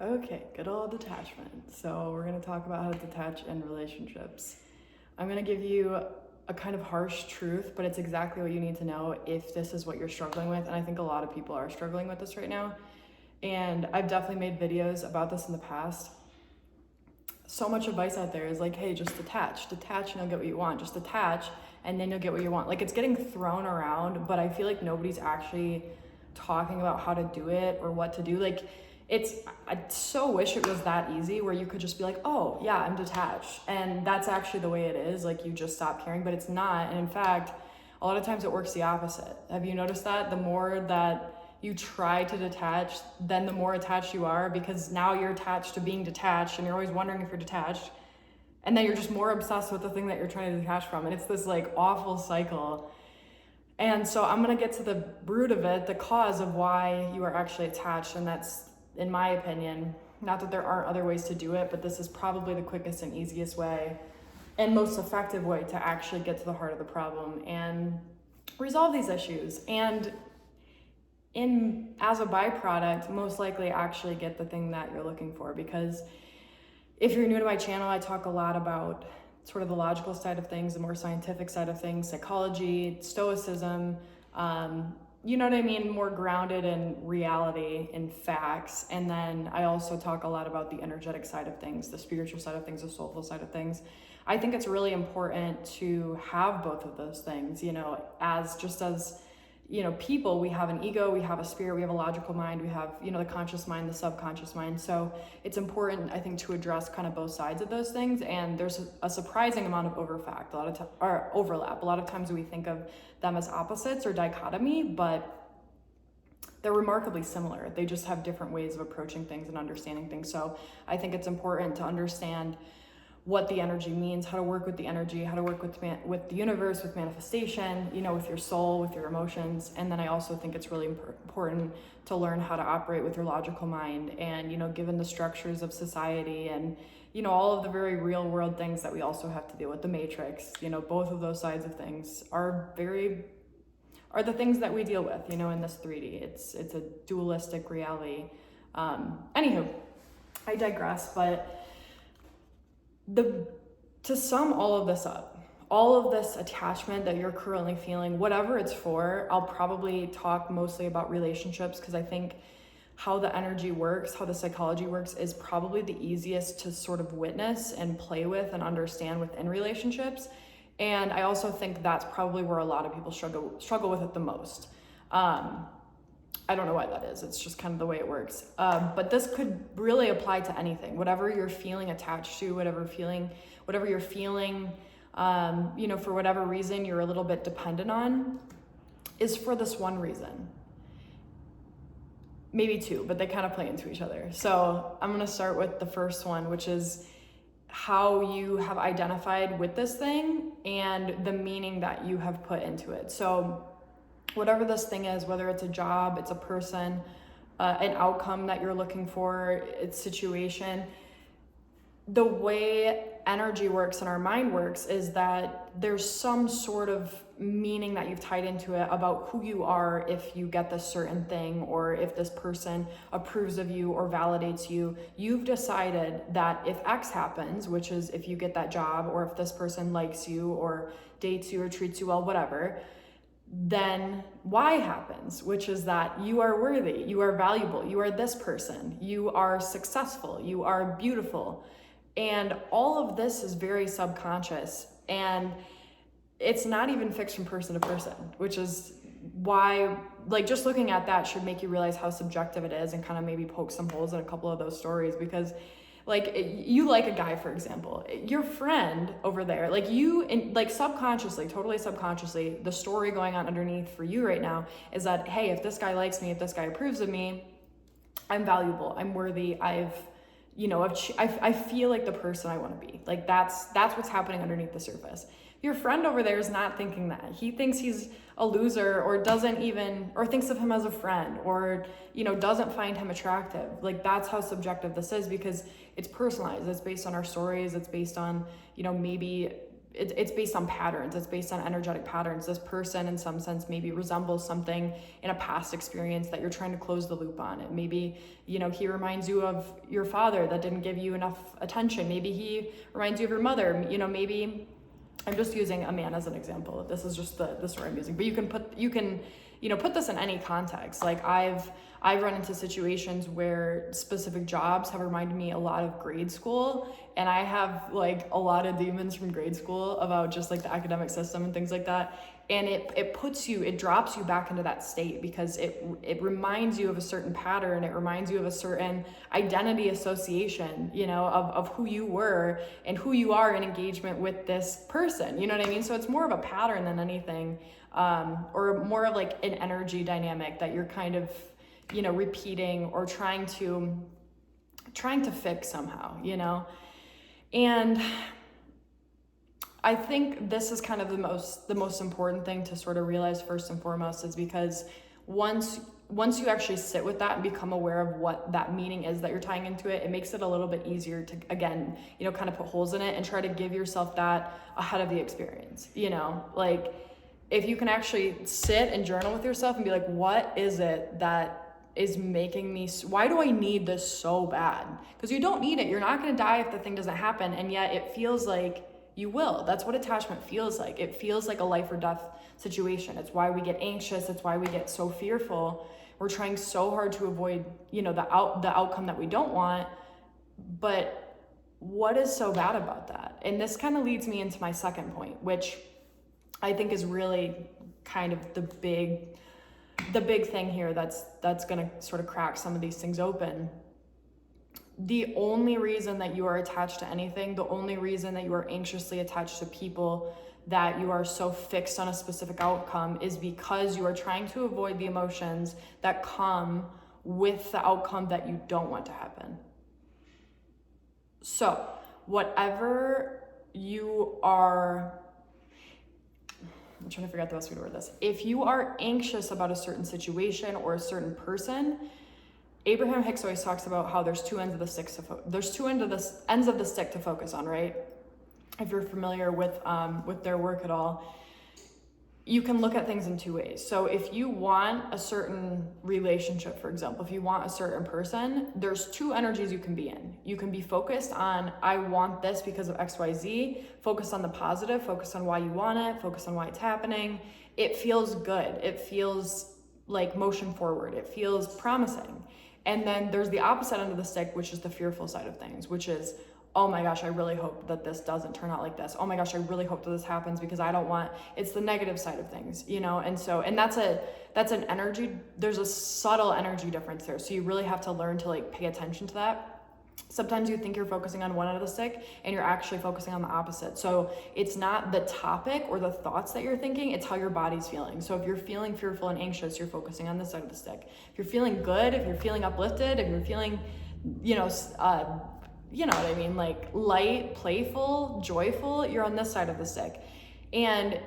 Okay, good old detachment. So we're going to talk about how to detach in relationships. I'm going to give you a kind of harsh truth, but it's exactly what you need to know if this is what you're struggling with. And I think a lot of people are struggling with this right now. And I've definitely made videos about this in the past. So much advice out there is like, hey, just detach and you'll get what you want. Just detach and then you'll get what you want. Like, it's getting thrown around, but I feel like nobody's actually talking about how to do it or what to do. Like, I so wish it was that easy where you could just be like, oh yeah, I'm detached. And that's actually the way it is. Like, you just stop caring, but it's not. And in fact, a lot of times it works the opposite. Have you noticed that? The more that you try to detach, then the more attached you are, because now you're attached to being detached and you're always wondering if you're detached. And then you're just more obsessed with the thing that you're trying to detach from. And it's this like awful cycle. And so I'm gonna get to the root of it, the cause of why you are actually attached. And that's, in my opinion, not that there aren't other ways to do it, but this is probably the quickest and easiest way and most effective way to actually get to the heart of the problem and resolve these issues. And as a byproduct, most likely actually get the thing that you're looking for. Because if you're new to my channel, I talk a lot about sort of the logical side of things, the more scientific side of things, psychology, stoicism, you know what I mean? More grounded in reality, in facts. And then I also talk a lot about the energetic side of things, the spiritual side of things, the soulful side of things. I think it's really important to have both of those things, as people, we have an ego, we have a spirit, we have a logical mind, we have, the conscious mind, the subconscious mind. So it's important, I think, to address kind of both sides of those things. And there's a surprising amount of overlap. A lot of times we think of them as opposites or dichotomy, but they're remarkably similar. They just have different ways of approaching things and understanding things. So I think it's important to understand what the energy means, how to work with the energy, how to work with the universe, with manifestation, with your soul, with your emotions. And then I also think it's really important to learn how to operate with your logical mind and, given the structures of society and, all of the very real world things that we also have to deal with, the matrix, both of those sides of things are the things that we deal with, in this 3D. It's a dualistic reality. Anywho, I digress, but to sum all of this up, all of this attachment that you're currently feeling, whatever it's for, I'll probably talk mostly about relationships, because I think how the energy works, how the psychology works is probably the easiest to sort of witness and play with and understand within relationships. And I also think that's probably where a lot of people struggle with it the most. I don't know why that is. It's just kind of the way it works. But this could really apply to anything, whatever you're feeling attached to, whatever you're feeling, for whatever reason you're a little bit dependent on, is for this one reason. Maybe two, but they kind of play into each other. So I'm going to start with the first one, which is how you have identified with this thing and the meaning that you have put into it. So whatever this thing is, whether it's a job, it's a person, an outcome that you're looking for, it's situation, the way energy works and our mind works is that there's some sort of meaning that you've tied into it about who you are if you get this certain thing, or if this person approves of you or validates you. You've decided that if X happens, which is if you get that job, or if this person likes you or dates you or treats you well, whatever, then Y happens, which is that you are worthy, you are valuable, you are this person, you are successful, you are beautiful. And all of this is very subconscious, and it's not even fixed from person to person, which is why, just looking at that should make you realize how subjective it is and kind of maybe poke some holes in a couple of those stories. Because you like a guy, for example, your friend over there, subconsciously, totally subconsciously, the story going on underneath for you right now is that, hey, if this guy likes me, if this guy approves of me, I'm valuable, I'm worthy, I feel like the person I want to be. That's what's happening underneath the surface. Your friend over there is not thinking that. He thinks he's a loser, or thinks of him as a friend, or, doesn't find him attractive. That's how subjective this is, because it's personalized. It's based on our stories. It's based on, maybe it's based on patterns. It's based on energetic patterns. This person in some sense maybe resembles something in a past experience that you're trying to close the loop on. And maybe, you know, he reminds you of your father that didn't give you enough attention. Maybe he reminds you of your mother. You know, maybe, I'm just using a man as an example. This is just the story I'm using, but you can put this in any context. Like I've run into situations where specific jobs have reminded me a lot of grade school, and I have like a lot of demons from grade school about just like the academic system and things like that. And it drops you back into that state because it reminds you of a certain pattern. It reminds you of a certain identity association, you know, of who you were and who you are in engagement with this person. You know what I mean? So it's more of a pattern than anything, or more of like an energy dynamic that you're kind of, you know, repeating or trying to fix somehow, you know? And I think this is kind of the most important thing to sort of realize first and foremost, is because once you actually sit with that and become aware of what that meaning is that you're tying into it, it makes it a little bit easier to, again, you know, kind of put holes in it and try to give yourself that ahead of the experience, you know? Like if you can actually sit and journal with yourself and be like, what is it that is making me, why do I need this so bad? Because you don't need it. You're not going to die if the thing doesn't happen. And yet it feels like you will. That's what attachment feels like. It feels like a life or death situation. It's why we get anxious. It's why we get so fearful. We're trying so hard to avoid, you know, the outcome that we don't want. But what is so bad about that? And this kind of leads me into my second point, which I think is really kind of the big thing here that's going to sort of crack some of these things open. The only reason that you are attached to anything, the only reason that you are anxiously attached to people, that you are so fixed on a specific outcome, is because you are trying to avoid the emotions that come with the outcome that you don't want to happen. So whatever you are, I'm trying to figure out the best way to word this. If you are anxious about a certain situation or a certain person, Abraham Hicks always talks about how there's two ends of the stick ends of the stick to focus on, right? If you're familiar with their work at all, you can look at things in two ways. So if you want a certain relationship, for example, if you want a certain person, there's two energies you can be in. You can be focused on, I want this because of XYZ, focus on the positive, focus on why you want it, focus on why it's happening. It feels good. It feels like motion forward. It feels promising. And then there's the opposite end of the stick, which is the fearful side of things, which is, oh my gosh, I really hope that this doesn't turn out like this. Oh my gosh, I really hope that this happens because I don't want, it's the negative side of things, you know? And so, and that's an energy, there's a subtle energy difference there. So you really have to learn to like pay attention to that. Sometimes you think you're focusing on one end of the stick and you're actually focusing on the opposite. So it's not the topic or the thoughts that you're thinking, it's how your body's feeling. So if you're feeling fearful and anxious, you're focusing on this side of the stick. If you're feeling good, if you're feeling uplifted, if you're feeling, you know what I mean? Like light, playful, joyful, you're on this side of the stick. And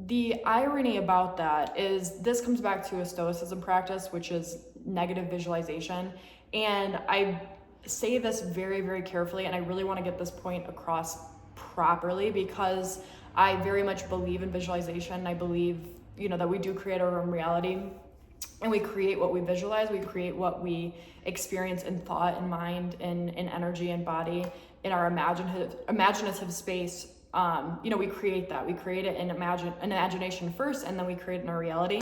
the irony about that is this comes back to a Stoicism practice, which is negative visualization. And I say this very, very carefully, and I really want to get this point across properly because I very much believe in visualization. I believe, you know, that we do create our own reality. And we create what we visualize, we create what we experience in thought and mind and in energy and body, in our imaginative space. You know, we create that. We create it in imagination first, and then we create it in our reality.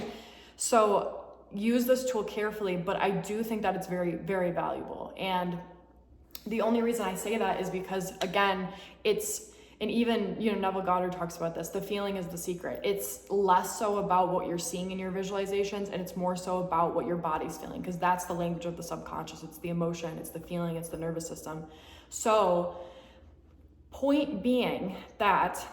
So use this tool carefully, but I do think that it's very, very valuable. And the only reason I say that is because, again, and even, you know, Neville Goddard talks about this, the feeling is the secret. It's less so about what you're seeing in your visualizations, and it's more so about what your body's feeling, because that's the language of the subconscious. It's the emotion, it's the feeling, it's the nervous system. So point being that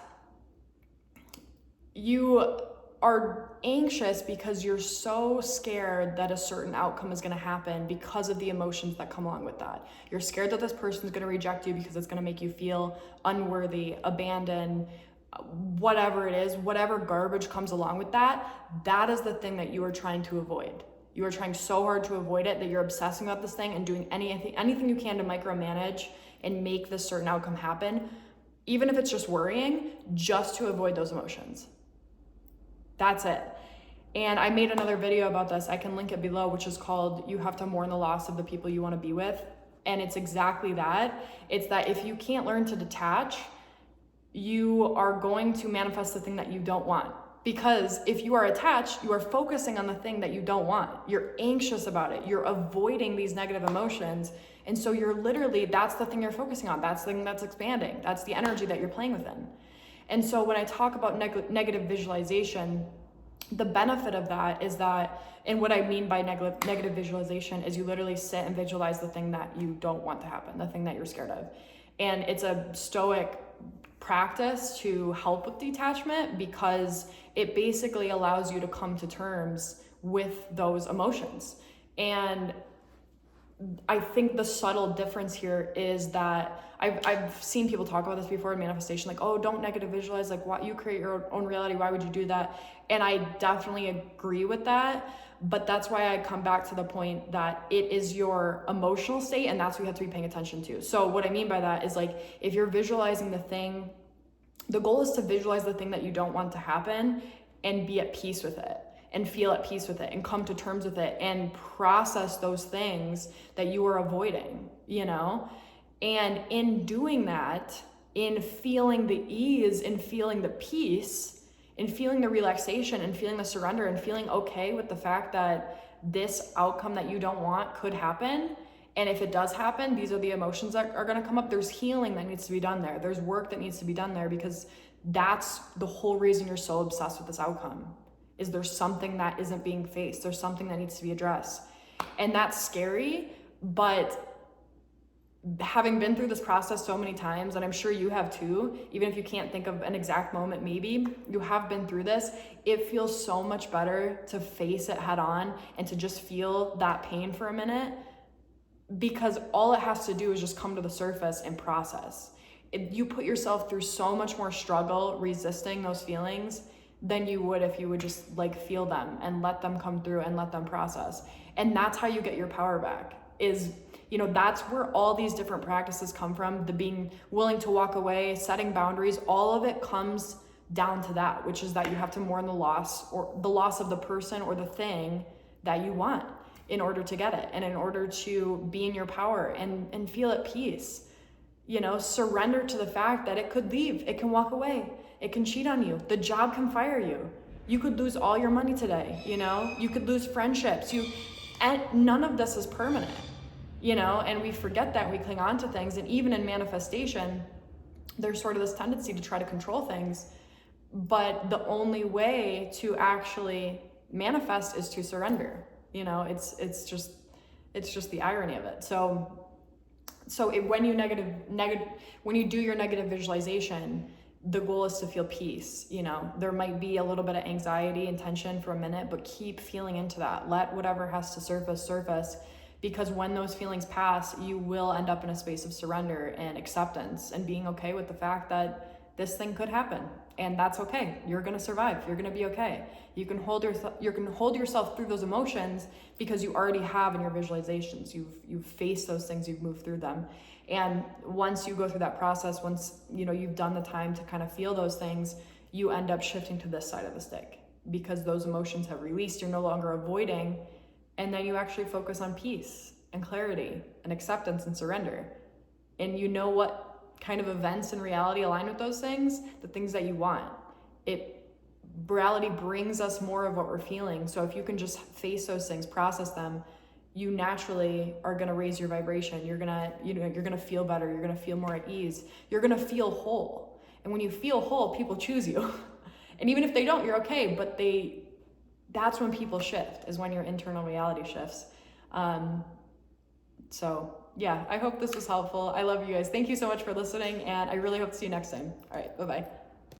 you are anxious because you're so scared that a certain outcome is going to happen because of the emotions that come along with that. You're scared that this person is going to reject you because it's going to make you feel unworthy, abandoned, whatever it is, whatever garbage comes along with that. That is the thing that you are trying to avoid. You are trying so hard to avoid it that you're obsessing about this thing and doing anything you can to micromanage and make this certain outcome happen. even if it's just worrying, just to avoid those emotions. That's it. And I made another video about this. I can link it below, which is called You Have to Mourn the Loss of the People You Want to Be With. And it's exactly that. It's that if you can't learn to detach, you are going to manifest the thing that you don't want. Because if you are attached, you are focusing on the thing that you don't want. You're anxious about it. You're avoiding these negative emotions. And so you're literally, that's the thing you're focusing on. That's the thing that's expanding. That's the energy that you're playing within. And so when I talk about negative visualization, the benefit of that is that, and what I mean by negative visualization is you literally sit and visualize the thing that you don't want to happen, the thing that you're scared of. And it's a stoic practice to help with detachment because it basically allows you to come to terms with those emotions. And I think the subtle difference here is that I've seen people talk about this before in manifestation, like, oh, don't negative visualize, like, what, you create your own reality, why would you do that? And I definitely agree with that, but that's why I come back to the point that it is your emotional state, and that's what you have to be paying attention to. So what I mean by that is, like, if you're visualizing the thing, the goal is to visualize the thing that you don't want to happen and be at peace with it and feel at peace with it and come to terms with it and process those things that you are avoiding, you know? And in doing that, in feeling the ease, in feeling the peace, in feeling the relaxation and feeling the surrender and feeling okay with the fact that this outcome that you don't want could happen. And if it does happen, these are the emotions that are gonna come up. There's healing that needs to be done there. There's work that needs to be done there, because that's the whole reason you're so obsessed with this outcome, is there's something that isn't being faced. There's something that needs to be addressed. And that's scary, but having been through this process so many times, and I'm sure you have too, even if you can't think of an exact moment, maybe you have been through this, it feels so much better to face it head on and to just feel that pain for a minute, because all it has to do is just come to the surface and process. You put yourself through so much more struggle resisting those feelings than you would if you would just like feel them and let them come through and let them process. And that's how you get your power back, is, you know, that's where all these different practices come from. The being willing to walk away, setting boundaries, all of it comes down to that, which is that you have to mourn the loss, or the loss of the person or the thing that you want, in order to get it, and in order to be in your power and feel at peace. You know, surrender to the fact that it could leave, it can walk away, it can cheat on you, the job can fire you, you could lose all your money today, you know, you could lose friendships, and none of this is permanent, you know, and we forget that, we cling on to things. And even in manifestation, there's sort of this tendency to try to control things, but the only way to actually manifest is to surrender. You know, it's just the irony of it. So when you do your negative visualization, the goal is to feel peace. You know, there might be a little bit of anxiety and tension for a minute, but keep feeling into that. Let whatever has to surface, because when those feelings pass, you will end up in a space of surrender and acceptance and being okay with the fact that this thing could happen, and that's okay. You're gonna survive. You're gonna be okay. You can hold yourself through those emotions because you already have in your visualizations. You've faced those things. You've moved through them, and once you go through that process, once you know you've done the time to kind of feel those things, you end up shifting to this side of the stick because those emotions have released. You're no longer avoiding, and then you actually focus on peace and clarity and acceptance and surrender, and you know what kind of events in reality align with those things, the things that you want. Reality brings us more of what we're feeling. So if you can just face those things, process them, you naturally are gonna raise your vibration. You're gonna feel better. You're gonna feel more at ease. You're gonna feel whole. And when you feel whole, people choose you. And even if they don't, you're okay, but that's when people shift, is when your internal reality shifts. So yeah, I hope this was helpful. I love you guys. Thank you so much for listening, and I really hope to see you next time. All right, bye-bye.